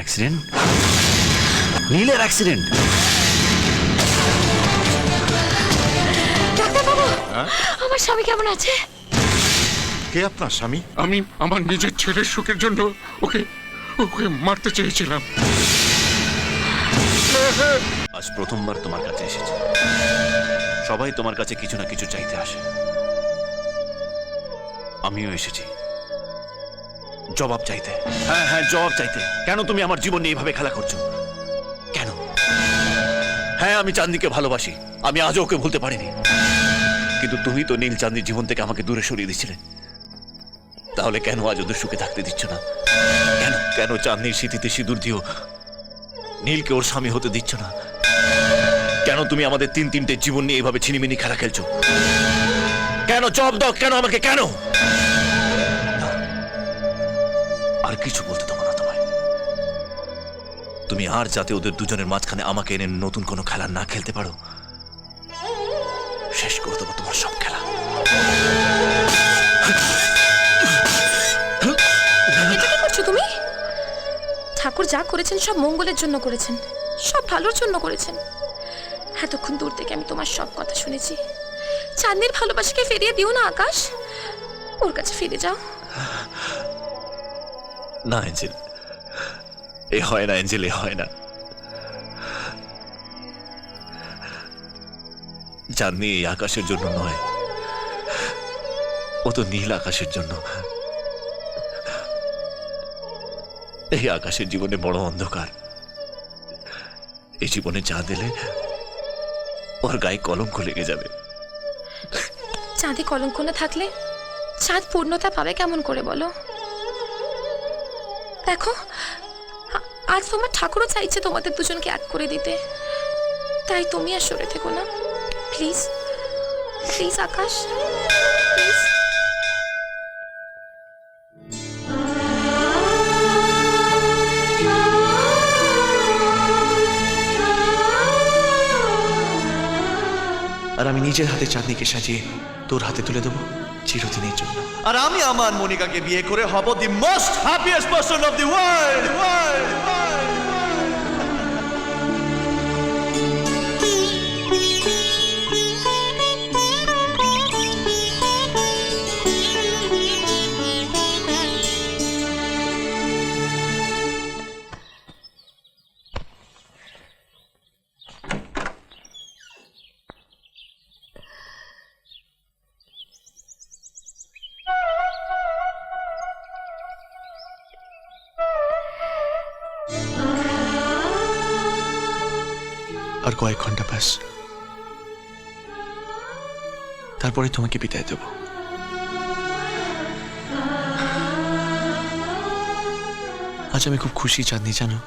Accident, নীলের accident. ডাক্তারবাবু, আমার স্বামী কেমন আছে? কে আপনার স্বামী? আমি আমার নিজের ছেলের সুখের জন্য ওকে ওকে মারতে চেয়েছিলাম। আজ প্রথমবার তোমার কাছে এসেছে। সবাই তোমার কাছে কিছু না কিছু চাইতে আসে, আমিও এসেছি জবাব চাইতে। হ্যাঁ হ্যাঁ, জবাব চাইতে। কেন তুমি আমার জীবন নিয়ে এভাবে খেলা করছো? কেন? হ্যাঁ, আমি চাঁদনিকে ভালোবাসি, আমি আজও ওকে ভুলতে পারিনি। কিন্তু তুমি তো নীল চাঁদনির জীবন থেকে আমাকে দূরে সরিয়ে দিচ্ছিলে। তাহলে কেন আজ ওদের সুখে থাকতে দিচ্ছ না? কেন কেন চাঁদনির স্মৃতিতে সিঁদুর দিও নীলকে ওর স্বামী হতে দিচ্ছ না? কেন তুমি আমাদের তিনটে জীবন নিয়ে এভাবে ছিনিমিনি খেলা খেলছো? কেন? জবাব দাও, কেন আমাকে? কেন? না, আর কিছু বলতে দেবো না তোমায়। তুমি আর যাতে ওদের দুজনের মাঝখানে আমাকে এনে নতুন কোনো খেলা না খেলতে পারো, শেষ করে দেবো তোমার সব খেলা। এটা কি করছো তুমি? ঠাকুর যা করেছেন সব মঙ্গলের জন্য করেছেন, সব ভালোর জন্য করেছেন। এতক্ষণ দূর থেকে আমি তোমার সব কথা শুনেছি। চাঁদনির ভালোবাসাকে ফিরিয়ে দিও না আকাশ, ওর কাছে ফিরে যাও। না এঞ্জেল, এ হয় না এঞ্জেল, এ হয় না। চাঁদনি এই আকাশের জন্য নয়, ও তো নীল আকাশের জন্য। এই আকাশের জীবনে বড় অন্ধকার। এই জীবনে চাঁদ এলে ওর গায়ে কলঙ্ক লেগে যাবে। চাঁদে কলঙ্ক না থাকলে চাঁদ পূর্ণতা পাবে কেমন করে বলো? দেখো, আজ তোমার ঠাকুরও চাইছে তোমাদের দুজনকে এক করে দিতে। তাই তুমি আর সরে থেকো না, প্লিজ প্লিজ আকাশ, প্লিজ। আর আমি নিজের হাতে চাঁদনিকে সাজিয়ে তোর হাতে তুলে দেবো চিরদিনের জন্য। আর আমি আমার মনিকাকে বিয়ে করে হব the most happiest person of the world. আর কয়েক ঘন্টা ব্যাস, তারপরে তোমাকে বিদায় দেব। আজ আমি খুব খুশি চাঁদনি, জানো,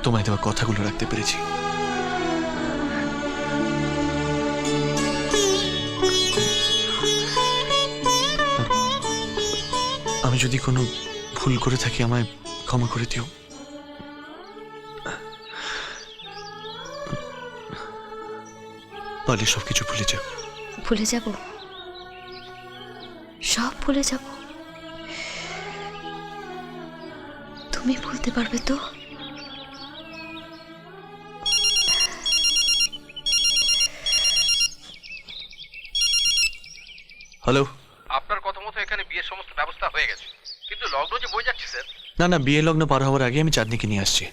তোমায় দেওয়া কথাগুলো রাখতে পেরেছি। আমি যদি কোনো ভুল করে থাকি আমায় ক্ষমা করে দিও। পারলে সবকিছু ভুলে যাও। ভুলে যাব, সব ভুলে যাব। তুমি বলতে পারবে তো? হ্যালো, আপনার কথা মতো এখানে বিয়ের সমস্ত ব্যবস্থা হয়ে গেছে, কিন্তু লগ্ন যে বই যাচ্ছে স্যার। না না, বিয়ে লগ্ন পার হওয়ার আগে আমি চাঁদনিকে নিয়ে আসছি।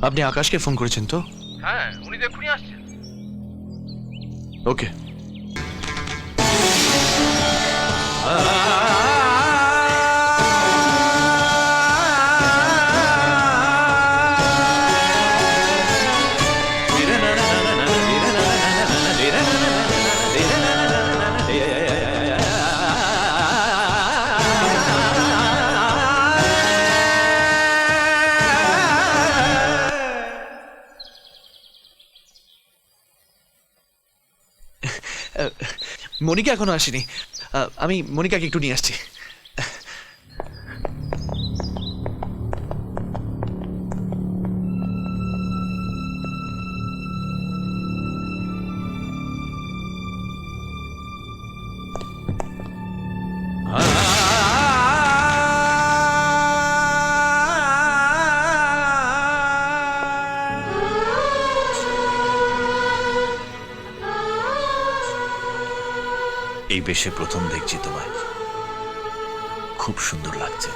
আপনি আকাশকে ফোন করেছেন তো? হ্যাঁ, উনি তো এক্ষুনি আসছেন। ওকে। মনিকা এখনো আসেনি, আমি মনিকাকে একটু নিয়ে আসছি। এই বেশে প্রথম দেখছি তোমায়, খুব সুন্দর লাগছে।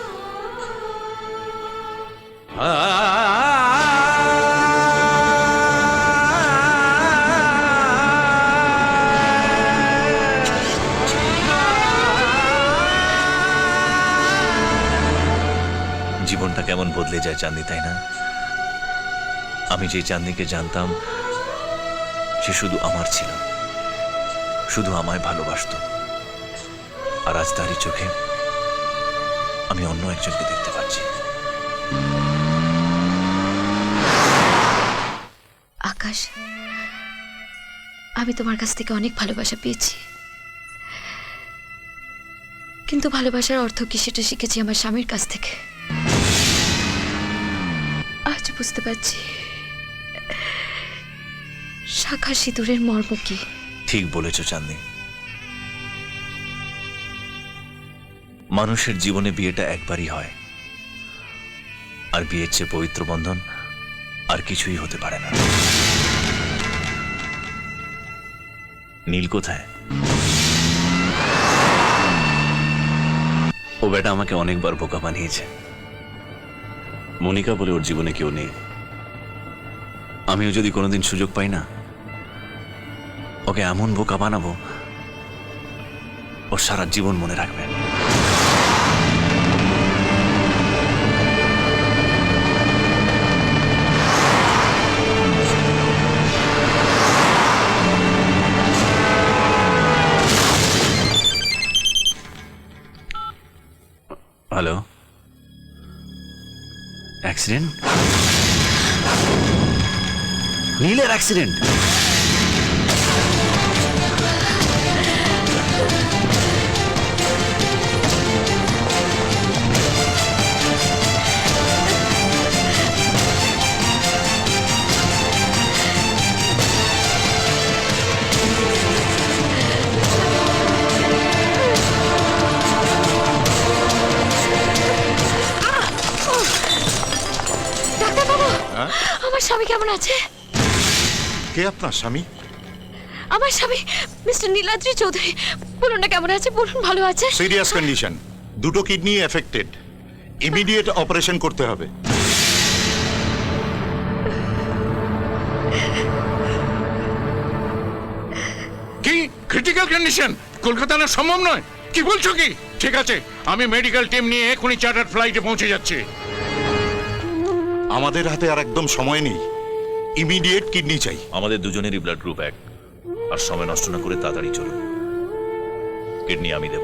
জীবনটা কেমন বদলে যায় চাঁদনি, তাই না? আমি যে চাঁদনিকে জানতাম সে শুধু আমার ছিল, শুধু আমায় ভালোবাসতো, আর আজ তারই চোখে আমি অন্য একজনকে দেখতে পাচ্ছি। আকাশ, আমি তোমার কাছ থেকে অনেক ভালোবাসা পেয়েছি, কিন্তু ভালোবাসার অর্থ কি সেটা শিখেছি আমার স্বামীর কাছ থেকে। আজ বুঝতে পারছি শাখা সিঁদুরের মর্ম কি। ঠিক বলেছ চাঁদনি, মানুষের জীবনে বিয়েটা একবারই হয়, আর বিয়ের চেয়ে পবিত্র বন্ধন আর কিছুই হতে পারে না। নীল কোথায়? ও বেটা আমাকে অনেকবার বোকা বানিয়েছে। মনিকা বলে ওর জীবনে কেউ নেই। আমিও যদি কোনোদিন সুযোগ পাই না, ওকে এমন বোকা বানাবো ও সারা জীবন মনে রাখবে। Hello, accident? নীলের অ্যাক্সিডেন্ট? ডাক্তারবাবু, আমার স্বামী কেমন আছে? কে আপনার স্বামী? আমার স্বামী মিস্টার নীলাদ্রি চৌধুরী। বলুন না কেমন আছে, বলুন ভালো আছে। সিরিয়াস কন্ডিশন, দুটো কিডনি এফেক্টেড, ইমিডিয়েট অপারেশন করতে হবে। কি ক্রিটিক্যাল কন্ডিশন? কলকাতা না সম্ভব নয়? কি বলছো কি? ঠিক আছে, আমি মেডিকেল টিম নিয়ে এখনই চার্টার ফ্লাইটে পৌঁছে যাচ্ছি। আমাদের হাতে আর একদম সময় নেই, ইমিডিয়েট কিডনি চাই। আমাদের দুজনেরই ব্লাড গ্রুপ এক, আর সময় নষ্ট না করে তাড়াতাড়ি চলুন। কিডনি আমি দেব।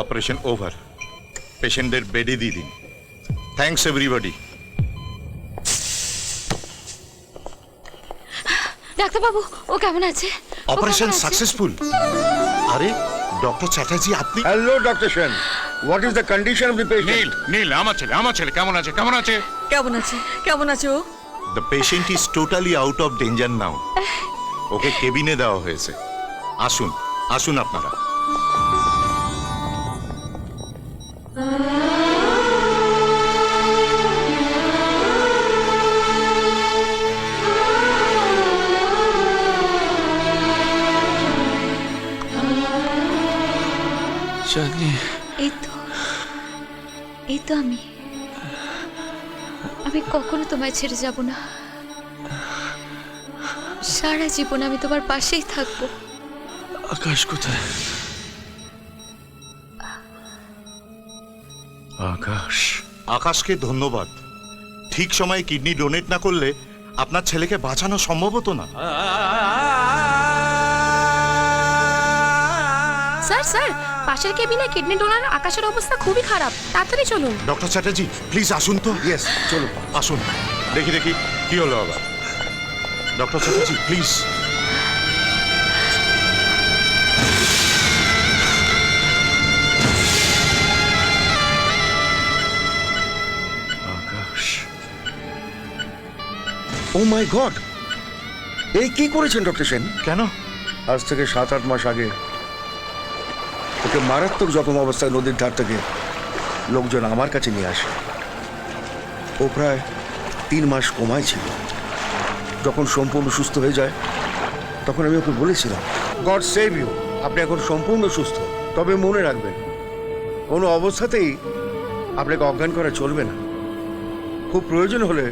অপারেশন ওভার, পেশেন্টদের বেডে দিয়ে দিন। Thanks everybody. ডাক্তারবাবু, ও কেমন আছে? Operation successful. আরে ডক্টর চ্যাটার্জি, আপনি? Hello, Dr. Shen. What is the condition of the patient? নীল, নীল, আমার ছেলে কেমন আছে? কেমন আছে? কেমন আছে ও? The patient is totally out of danger now. ওকে কেবিনে দেওয়া হয়েছে। আসুন আসুন আপনারা। চাঁদনি, এই তো আমি কখনো তোমায় ছেড়ে যাব না। সারা জীবন আমি তোমার পাশেই থাকবো। আকাশ কোথায়? আকাশ? আকাশকে ধন্যবাদ। ঠিক সময়ে কিডনি ডোনেট না করলে আপনার ছেলেকে বাঁচানো সম্ভব হতো না। স্যার স্যার, পাশের কেবিনে কিডনি ডোনার আকাশের অবস্থা খুবই খারাপ, তাড়াতাড়ি চলুন। ডক্টর চ্যাটার্জি প্লিজ আসুন তো। Yes, চলুন। আসুন, দেখি দেখি কি হলো আবার। Doctor Chatterjee please. Oh my God, এই কি করেছেন ডক্টর সেন? কেন? আজ থেকে 7-8 মাস আগে ওকে মারাত্মক জখম অবস্থায় নদীর ধার থেকে লোকজন আমার কাছে নিয়ে আসে। ও প্রায় 3 মাস কোমায় ছিল। যখন সম্পূর্ণ সুস্থ হয়ে যায় তখন আমি ওকে বলেছিলাম, গড সেভ ইউ, আপনি এখন সম্পূর্ণ সুস্থ। তবে মনে রাখবেন, কোনো অবস্থাতেই আপনাকে অজ্ঞান করা চলবে না। খুব প্রয়োজন হলে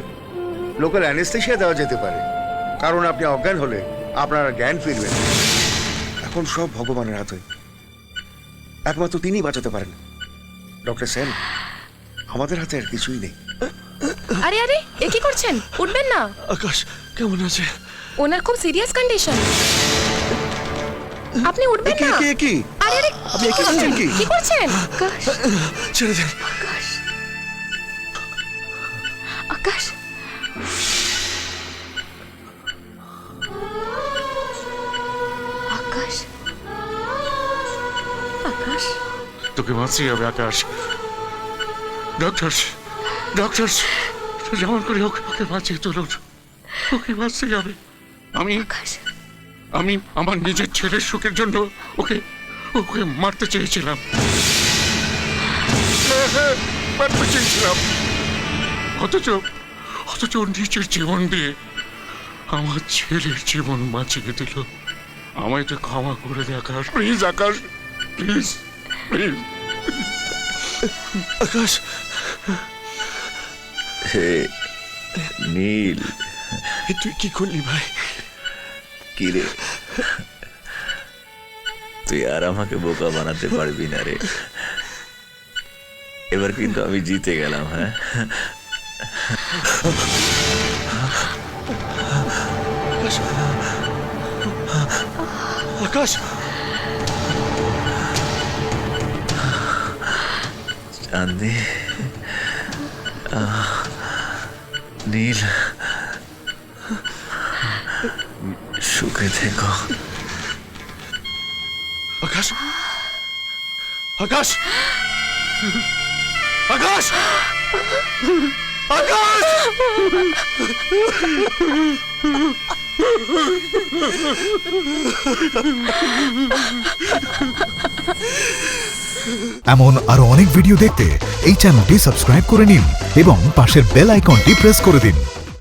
লোকাল অ্যানেস্থেশিয়া দেওয়া যেতে পারে, কারণ আপনি অজ্ঞান হলে আপনার জ্ঞান ফিরবে না। এখন সব ভগবানের হাতে, একমাত্র তিনিই বাঁচাতে পারেন। ডক্টর সেন, আমাদের হাতে আর কিছুই নেই। আরে আরে, এ কি করছেন? উঠবেন না। আকাশ কেমন আছে? ওনার খুব সিরিয়াস কন্ডিশন, আপনি উঠবেন না। কি আরে আরে, আপনি কি করছেন? কি করছেন? ছেড়ে দেন। আকাশ, আকাশ, আকাশ, তোকে বাঁচতে হবে আকাশ। ডক্টরস, ডক্টরস, যেমন করে ওকে ওকে বাঁচিয়ে তুলুন। ওকে বাঁচতে হবে। আকাশ। আমি আমার নিজের ছেলের সুখের জন্য ওকে ওকে মারতে চেয়েছিলাম। মারতে চেয়েছিলাম, অথচ অথচ ওর নিজের জীবন দিয়ে আমার ছেলের জীবন বাঁচিয়ে দিল। আমায় তো ক্ষমা করে দে আকাশ, প্লিজ আকাশ, প্লিজ প্লিজ। আকাশ, হে নীল, তুই কি করলি ভাই? কি রে, তুই আর আমাকে বোকা বানাতে পারবি না রে। এবার কিন্তু আমি জিতে গেলাম। হ্যাঁ, আকাশ, চাঁদনি, নীল, সুখে থেকো। আকাশ, আকাশ, আকাশ, আকাশ! এমন আরো অনেক ভিডিও দেখতে এই চ্যানেলটি সাবস্ক্রাইব করে নিন এবং পাশের বেল আইকনটি প্রেস করে দিন।